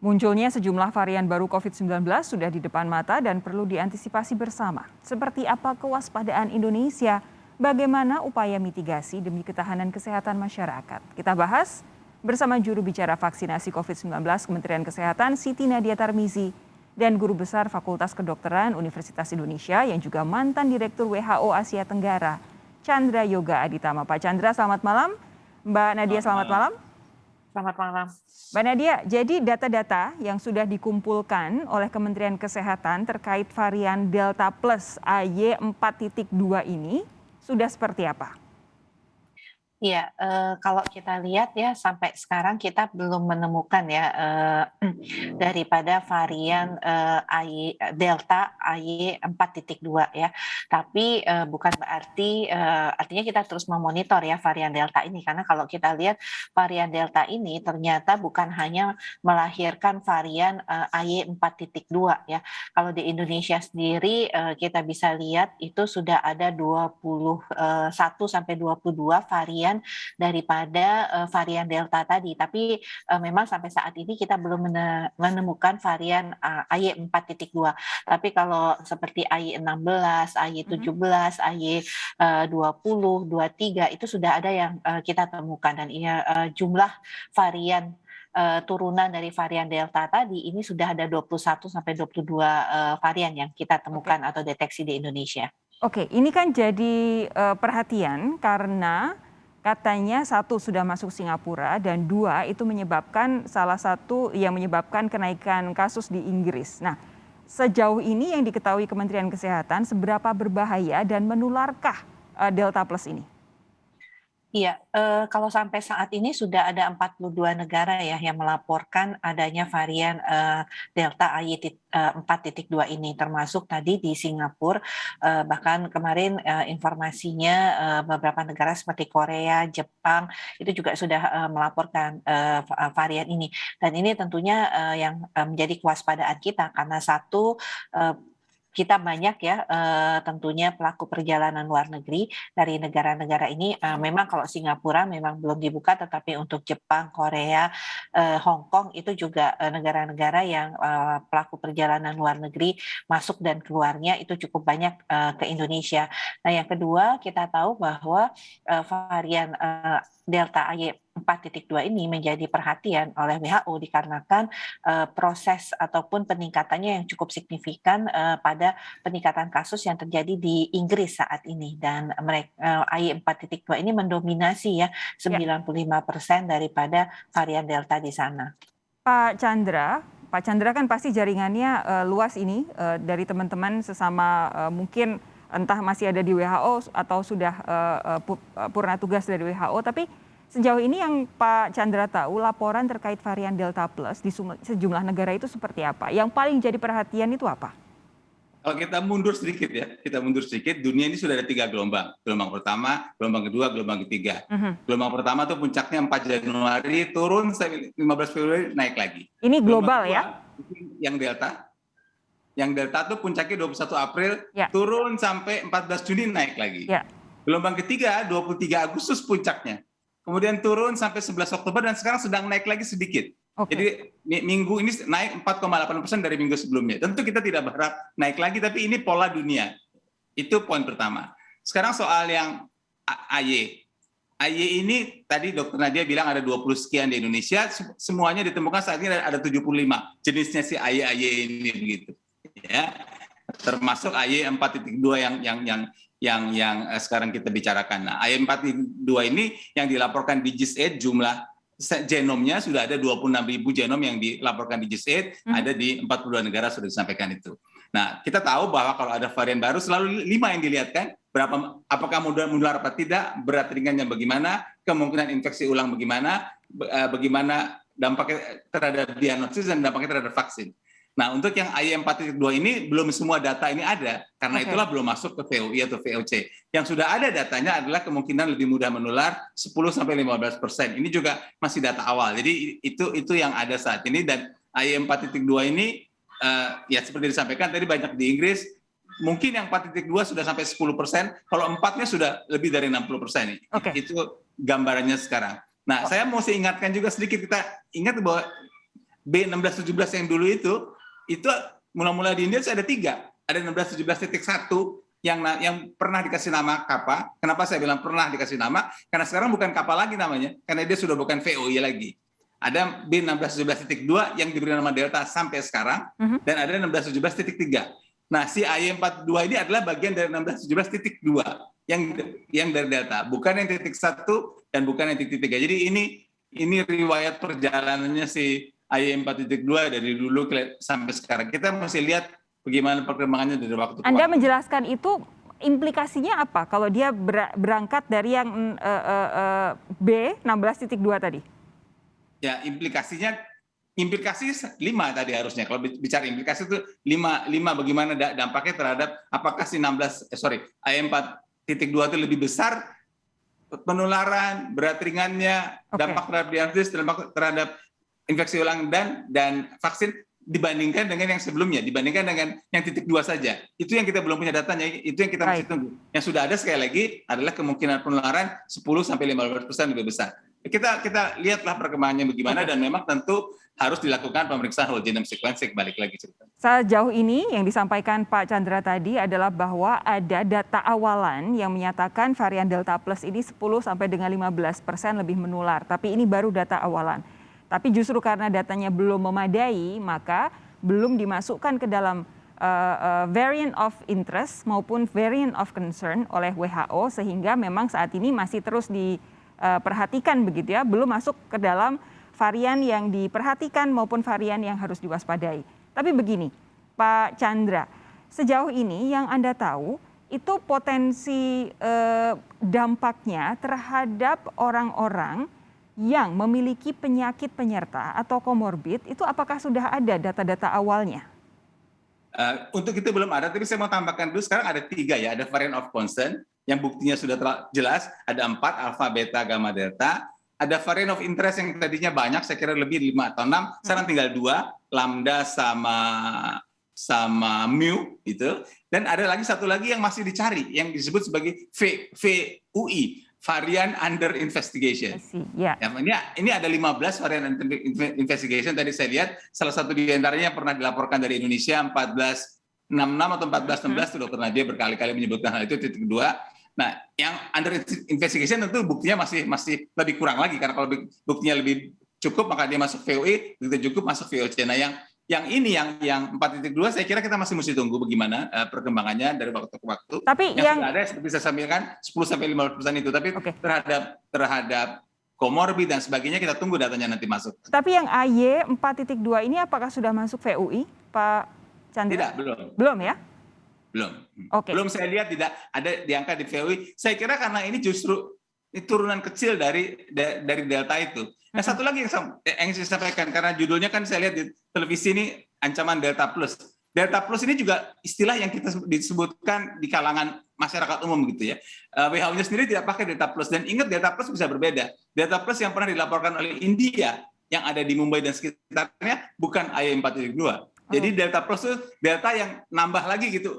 Munculnya sejumlah varian baru COVID-19 sudah di depan mata dan perlu diantisipasi bersama. Seperti apa kewaspadaan Indonesia? Bagaimana upaya mitigasi demi ketahanan kesehatan masyarakat? Kita bahas bersama juru bicara vaksinasi COVID-19 Kementerian Kesehatan Siti Nadia Tarmizi dan Guru Besar Fakultas Kedokteran Universitas Indonesia yang juga mantan Direktur WHO Asia Tenggara, Chandra Yoga Aditama. Pak Chandra, selamat malam. Mbak Nadia, selamat malam. Selamat malam. Mbak Nadia, jadi data-data yang sudah dikumpulkan oleh Kementerian Kesehatan terkait varian Delta Plus AY4.2 ini sudah seperti apa? Iya, kalau kita lihat ya sampai sekarang kita belum menemukan ya daripada varian Delta AY4.2 ya. Tapi bukan berarti artinya kita terus memonitor ya varian Delta ini, karena kalau kita lihat varian Delta ini ternyata bukan hanya melahirkan varian AY4.2 ya. Kalau di Indonesia sendiri kita bisa lihat itu sudah ada 21 sampai 22 varian daripada varian Delta tadi. Tapi memang sampai saat ini kita belum menemukan varian AY4.2. Tapi kalau seperti AY16, AY17, AY20, 23 itu sudah ada yang kita temukan, dan jumlah varian turunan dari varian Delta tadi ini sudah ada 21 sampai 22 varian yang kita temukan atau deteksi di Indonesia. Oke, ini kan jadi perhatian karena katanya satu sudah masuk Singapura dan dua itu menyebabkan salah satu yang menyebabkan kenaikan kasus di Inggris. Nah, sejauh ini yang diketahui Kementerian Kesehatan seberapa berbahaya dan menularkah Delta Plus ini? Iya, kalau sampai saat ini sudah ada 42 negara ya yang melaporkan adanya varian Delta AY4.2 ini, termasuk tadi di Singapura. Bahkan kemarin informasinya beberapa negara seperti Korea, Jepang itu juga sudah melaporkan varian ini. Dan ini tentunya yang menjadi kewaspadaan kita, karena satu, kita banyak ya tentunya pelaku perjalanan luar negeri dari negara-negara ini. Memang kalau Singapura memang belum dibuka, tetapi untuk Jepang, Korea, Hong Kong itu juga negara-negara yang pelaku perjalanan luar negeri masuk dan keluarnya itu cukup banyak ke Indonesia. Nah, yang kedua kita tahu bahwa varian Delta AY4.2 ini menjadi perhatian oleh WHO dikarenakan proses ataupun peningkatannya yang cukup signifikan pada peningkatan kasus yang terjadi di Inggris saat ini, dan AY4.2 ini mendominasi ya 95% daripada varian Delta di sana. Pak Chandra kan pasti jaringannya luas ini dari teman-teman sesama mungkin entah masih ada di WHO atau sudah purna tugas dari WHO, tapi sejauh ini yang Pak Chandra tahu laporan terkait varian Delta Plus di sejumlah negara itu seperti apa? Yang paling jadi perhatian itu apa? Kalau kita mundur sedikit ya, dunia ini sudah ada 3 gelombang. Gelombang pertama, gelombang kedua, gelombang ketiga. Gelombang pertama tuh puncaknya 4 Januari, turun sampai 15 Februari, naik lagi. Ini global kedua, ya? Yang Delta tuh puncaknya 21 April, ya, turun sampai 14 Juni, naik lagi. Ya. Gelombang ketiga, 23 Agustus puncaknya. Kemudian turun sampai 11 Oktober, dan sekarang sedang naik lagi sedikit. Jadi minggu ini naik 4,8% dari minggu sebelumnya. Tentu kita tidak berharap naik lagi, tapi ini pola dunia. Itu poin pertama. Sekarang soal yang AY. AY ini tadi Dr. Nadia bilang ada 20 sekian di Indonesia, semuanya ditemukan saat ini ada 75 jenisnya si AY ini begitu. Ya. Termasuk AY4.2 yang sekarang kita bicarakan. Nah, AY4.2 ini yang dilaporkan di GISAID jumlah genomnya sudah ada 26.000 genom yang dilaporkan di GISAID, ada di 42 negara sudah disampaikan itu. Nah, kita tahu bahwa kalau ada varian baru selalu 5 yang dilihat kan, apakah menular apa tidak, berat ringannya bagaimana, kemungkinan infeksi ulang bagaimana, bagaimana dampaknya terhadap diagnosis dan dampaknya terhadap vaksin. Nah, untuk yang AY4.2 ini belum semua data ini ada, karena itulah belum masuk ke VOI atau VOC. Yang sudah ada datanya adalah kemungkinan lebih mudah menular 10-15%. Ini juga masih data awal. Jadi itu yang ada saat ini, dan AY4.2 ini ya seperti disampaikan tadi banyak di Inggris. Mungkin yang 4.2 sudah sampai 10%, kalau 4-nya sudah lebih dari 60%. Itu gambarannya sekarang. Nah, saya mau ingatkan juga sedikit, kita ingat bahwa B1617 yang dulu itu mula-mula di India ada 3. Ada 1617.1 yang pernah dikasih nama Kappa. Kenapa saya bilang pernah dikasih nama? Karena sekarang bukan Kappa lagi namanya, karena dia sudah bukan VOI lagi. Ada B1617.2 yang diberi nama Delta sampai sekarang, dan ada 1617.3. Nah, si AY42 ini adalah bagian dari 1617.2 yang dari Delta, bukan yang titik 1 dan bukan yang titik 3. Jadi ini riwayat perjalanannya si AY4.2 dari dulu sampai sekarang. Kita mesti lihat bagaimana perkembangannya dari waktu ke waktu. Anda menjelaskan itu implikasinya apa kalau dia berangkat dari yang B16.2 tadi? Ya, implikasi 5 tadi harusnya. Kalau bicara implikasi itu 5 bagaimana dampaknya terhadap apakah si AY4.2 itu lebih besar penularan, berat ringannya, dampak terhadap diagnosis, dampak terhadap infeksi ulang dan vaksin dibandingkan dengan yang sebelumnya, dibandingkan dengan yang titik 2 saja. Itu yang kita belum punya datanya, itu yang kita masih tunggu. Yang sudah ada sekali lagi adalah kemungkinan penularan 10-15% lebih besar. Kita lihatlah perkembangannya bagaimana, dan memang tentu harus dilakukan pemeriksaan whole genome sequencing, balik lagi cerita. Sejauh ini yang disampaikan Pak Chandra tadi adalah bahwa ada data awalan yang menyatakan varian Delta Plus ini 10 sampai dengan 15% lebih menular, tapi ini baru data awalan. Tapi justru karena datanya belum memadai, maka belum dimasukkan ke dalam variant of interest maupun variant of concern oleh WHO, sehingga memang saat ini masih terus diperhatikan begitu ya, belum masuk ke dalam varian yang diperhatikan maupun varian yang harus diwaspadai. Tapi begini, Pak Chandra, sejauh ini yang Anda tahu itu potensi dampaknya terhadap orang-orang yang memiliki penyakit penyerta atau komorbid, itu apakah sudah ada data-data awalnya? Untuk itu belum ada, tapi saya mau tambahkan dulu, sekarang ada 3 ya, ada variant of concern yang buktinya sudah jelas, ada 4, alpha, beta, gamma, delta. Ada variant of interest yang tadinya banyak, saya kira lebih 5 atau 6, sekarang tinggal 2, lambda sama mu itu. Dan ada lagi satu lagi yang masih dicari, yang disebut sebagai VUI, varian under investigation. Yeah. Ini ada 15 varian under investigation. Tadi saya lihat salah satu di antaranya pernah dilaporkan dari Indonesia, 1466 atau 1416 sudah pernah dia berkali-kali menyebutkan hal itu, titik 2. Nah, yang under investigation tentu buktinya masih lebih kurang lagi, karena kalau buktinya lebih cukup maka dia masuk VOE, begitu cukup masuk VOC. Nah, yang ini yang 4.2 saya kira kita masih mesti tunggu bagaimana perkembangannya dari waktu ke waktu. Tapi yang sudah ada seperti saya sampaikan 10-15% itu, tapi terhadap komorbid dan sebagainya kita tunggu datanya nanti masuk. Tapi yang AY 4.2 ini apakah sudah masuk VUI, Pak Chandra? Tidak, belum. Belum ya? Belum. Belum, saya lihat tidak ada diangkat di VUI. Saya kira karena ini justru turunan kecil dari Delta itu. Nah, satu lagi yang saya sampaikan, karena judulnya kan saya lihat di televisi ini ancaman Delta Plus. Delta Plus ini juga istilah yang kita disebutkan di kalangan masyarakat umum gitu ya. WHO-nya sendiri tidak pakai Delta Plus, dan ingat Delta Plus bisa berbeda. Delta Plus yang pernah dilaporkan oleh India yang ada di Mumbai dan sekitarnya bukan AY4.2. Jadi Delta Plus itu Delta yang nambah lagi gitu,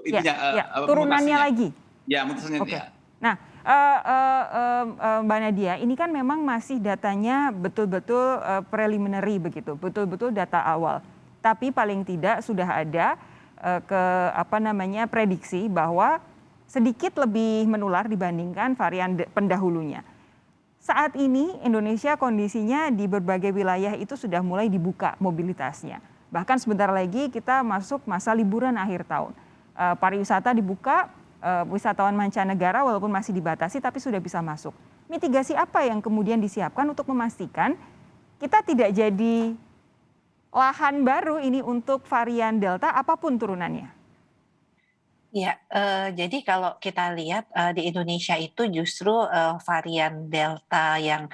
turunannya lagi. Ya, mutasinya. Ya. Nah, Mbak Nadia, ini kan memang masih datanya betul-betul preliminary begitu, betul-betul data awal. Tapi paling tidak sudah ada prediksi bahwa sedikit lebih menular dibandingkan varian pendahulunya. Saat ini Indonesia kondisinya di berbagai wilayah itu sudah mulai dibuka mobilitasnya. Bahkan sebentar lagi kita masuk masa liburan akhir tahun. Pariwisata dibuka, wisatawan mancanegara walaupun masih dibatasi tapi sudah bisa masuk. Mitigasi apa yang kemudian disiapkan untuk memastikan kita tidak jadi lahan baru ini untuk varian Delta apapun turunannya? Ya, jadi kalau kita lihat di Indonesia itu justru varian Delta yang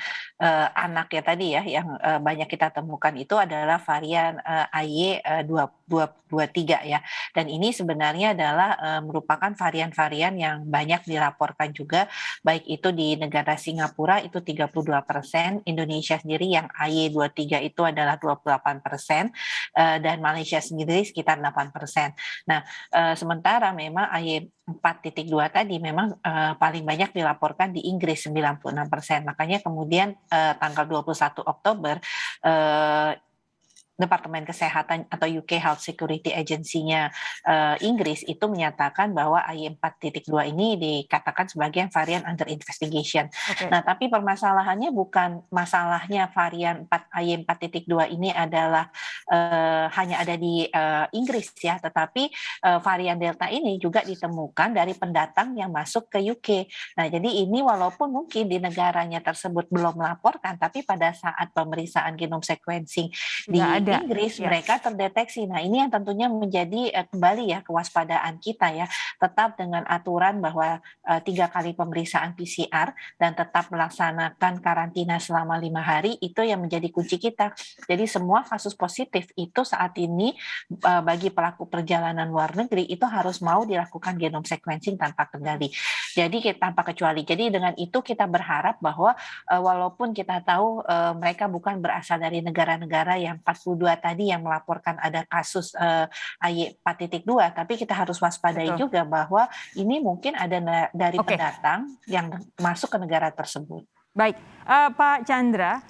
anak ya tadi ya, yang banyak kita temukan itu adalah varian AY223 ya. Dan ini sebenarnya adalah merupakan varian-varian yang banyak dilaporkan juga, baik itu di negara Singapura itu 32%, Indonesia sendiri yang AY23 itu adalah 28%, dan Malaysia sendiri sekitar 8%. Nah, sementara memang AY4.2 tadi memang paling banyak dilaporkan di Inggris 96%. Makanya kemudian tanggal 21 Oktober Departemen Kesehatan atau UK Health Security Agency-nya Inggris itu menyatakan bahwa AY4.2 ini dikatakan sebagai varian under investigation. Oke. Nah, tapi permasalahannya bukan masalahnya varian AY4.2 ini adalah hanya ada di Inggris ya, tetapi varian Delta ini juga ditemukan dari pendatang yang masuk ke UK. Nah, jadi ini walaupun mungkin di negaranya tersebut belum melaporkan, tapi pada saat pemeriksaan genome sequencing di Sudah ada. Inggris Ya. mereka terdeteksi. Nah, ini yang tentunya menjadi kembali ya kewaspadaan kita ya, tetap dengan aturan bahwa 3 kali pemeriksaan PCR dan tetap melaksanakan karantina selama 5 hari, itu yang menjadi kunci kita. Jadi semua kasus positif itu saat ini bagi pelaku perjalanan luar negeri itu harus mau dilakukan genome sequencing tanpa kendali. Jadi tanpa kecuali. Jadi dengan itu kita berharap bahwa walaupun kita tahu mereka bukan berasal dari negara-negara yang 42 tadi yang melaporkan ada kasus AY4.2, tapi kita harus waspadai Betul. juga bahwa ini mungkin ada dari Oke. pendatang yang masuk ke negara tersebut. Baik, Pak Chandra,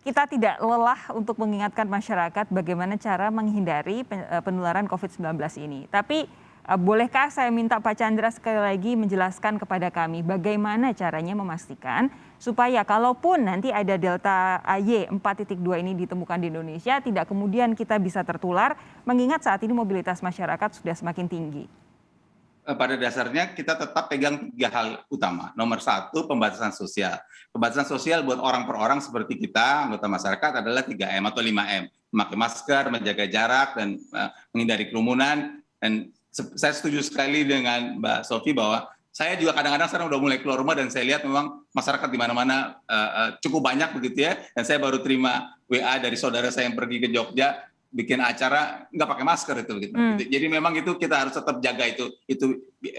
kita tidak lelah untuk mengingatkan masyarakat bagaimana cara menghindari penularan COVID-19 ini. Tapi bolehkah saya minta Pak Chandra sekali lagi menjelaskan kepada kami bagaimana caranya memastikan supaya kalaupun nanti ada Delta AY4.2 ini ditemukan di Indonesia, tidak kemudian kita bisa tertular, mengingat saat ini mobilitas masyarakat sudah semakin tinggi. Pada dasarnya kita tetap pegang 3 hal utama. Nomor 1, pembatasan sosial. Pembatasan sosial buat orang per orang seperti kita, anggota masyarakat adalah 3M atau 5M. Memakai masker, menjaga jarak, dan menghindari kerumunan. Dan saya setuju sekali dengan Mbak Sofi bahwa saya juga kadang-kadang sekarang udah mulai keluar rumah dan saya lihat memang masyarakat di mana-mana cukup banyak begitu ya. Dan saya baru terima WA dari saudara saya yang pergi ke Jogja, bikin acara nggak pakai masker itu gitu. Jadi memang itu kita harus tetap jaga itu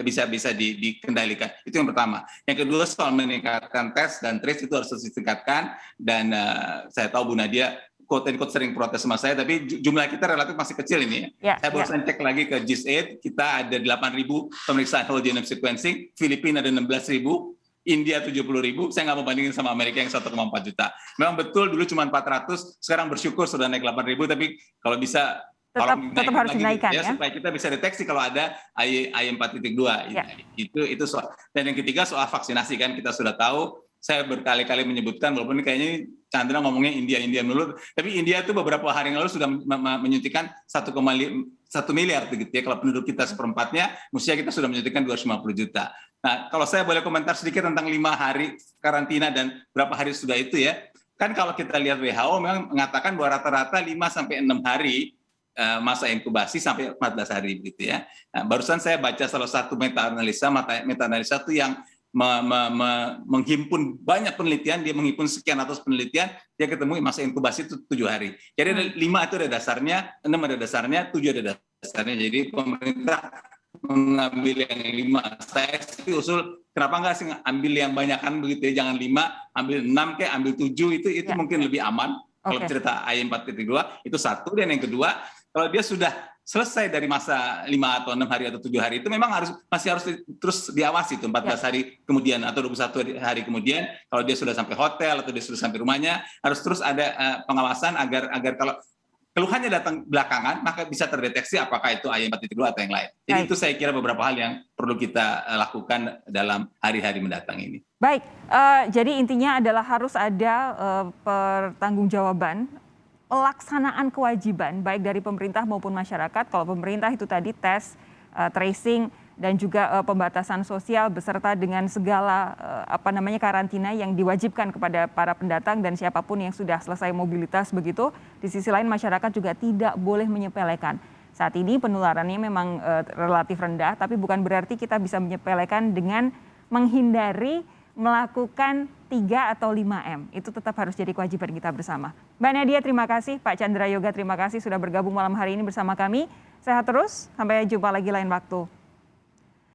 bisa dikendalikan. Itu yang pertama. Yang kedua soal meningkatkan tes dan trace itu harus ditingkatkan, dan saya tahu Bu Nadia quote sering protes sama saya, tapi jumlah kita relatif masih kecil ini ya. Saya barusan cek lagi ke GIS8, kita ada 8.000 pemeriksaan whole genome sequencing, Filipina ada 16.000, India 70.000, saya nggak mau bandingin sama Amerika yang 1,4 juta. Memang betul dulu cuma 400, sekarang bersyukur sudah naik 8.000, tapi kalau bisa tetap harus dinaikkan ya, supaya kita bisa deteksi kalau ada AY4.2. Ya. Itu soal. Dan yang ketiga soal vaksinasi, kan kita sudah tahu. Saya berkali-kali menyebutkan, walaupun ini kayaknya Chandra ngomongnya India dulu, tapi India itu beberapa hari yang lalu sudah menyuntikkan 1,1 miliar gitu ya. Kalau penduduk kita seperempatnya, mestinya kita sudah menyuntikkan 250 juta. Nah, kalau saya boleh komentar sedikit tentang 5 hari karantina dan berapa hari sudah itu ya. Kan kalau kita lihat WHO memang mengatakan bahwa rata-rata 5 sampai 6 hari masa inkubasi sampai 14 hari gitu ya. Nah, barusan saya baca salah satu meta-analisa itu yang menghimpun banyak penelitian, dia menghimpun sekian ratus penelitian, dia ketemu masa inkubasi itu 7 hari. Jadi ada 5 itu ada dasarnya, 6 ada dasarnya, 7 ada dasarnya. Jadi pemerintah mengambil yang 5. Saya sih usul kenapa nggak sih ambil yang banyakan begitu ya, jangan 5, ambil 6 kayak ambil 7, itu mungkin lebih aman. Kalau cerita AY4.2 itu satu, dan yang kedua kalau dia sudah selesai dari masa 5 atau 6 hari atau 7 hari itu memang masih harus terus diawasi itu 14 hari kemudian atau 21 hari kemudian, kalau dia sudah sampai hotel atau dia sudah sampai rumahnya harus terus ada pengawasan agar kalau keluhannya datang belakangan maka bisa terdeteksi apakah itu AY4.2 atau yang lain. Jadi itu saya kira beberapa hal yang perlu kita lakukan dalam hari-hari mendatang ini. Baik, jadi intinya adalah harus ada pertanggungjawaban, pelaksanaan kewajiban baik dari pemerintah maupun masyarakat. Kalau pemerintah itu tadi tes, tracing, dan juga pembatasan sosial beserta dengan segala karantina yang diwajibkan kepada para pendatang dan siapapun yang sudah selesai mobilitas begitu. Di sisi lain masyarakat juga tidak boleh menyepelekan. Saat ini penularannya memang relatif rendah, tapi bukan berarti kita bisa menyepelekan dengan menghindari melakukan 3 atau 5M. Itu tetap harus jadi kewajiban kita bersama. Mbak Nadia terima kasih, Pak Chandra Yoga terima kasih sudah bergabung malam hari ini bersama kami. Sehat terus, sampai jumpa lagi lain waktu.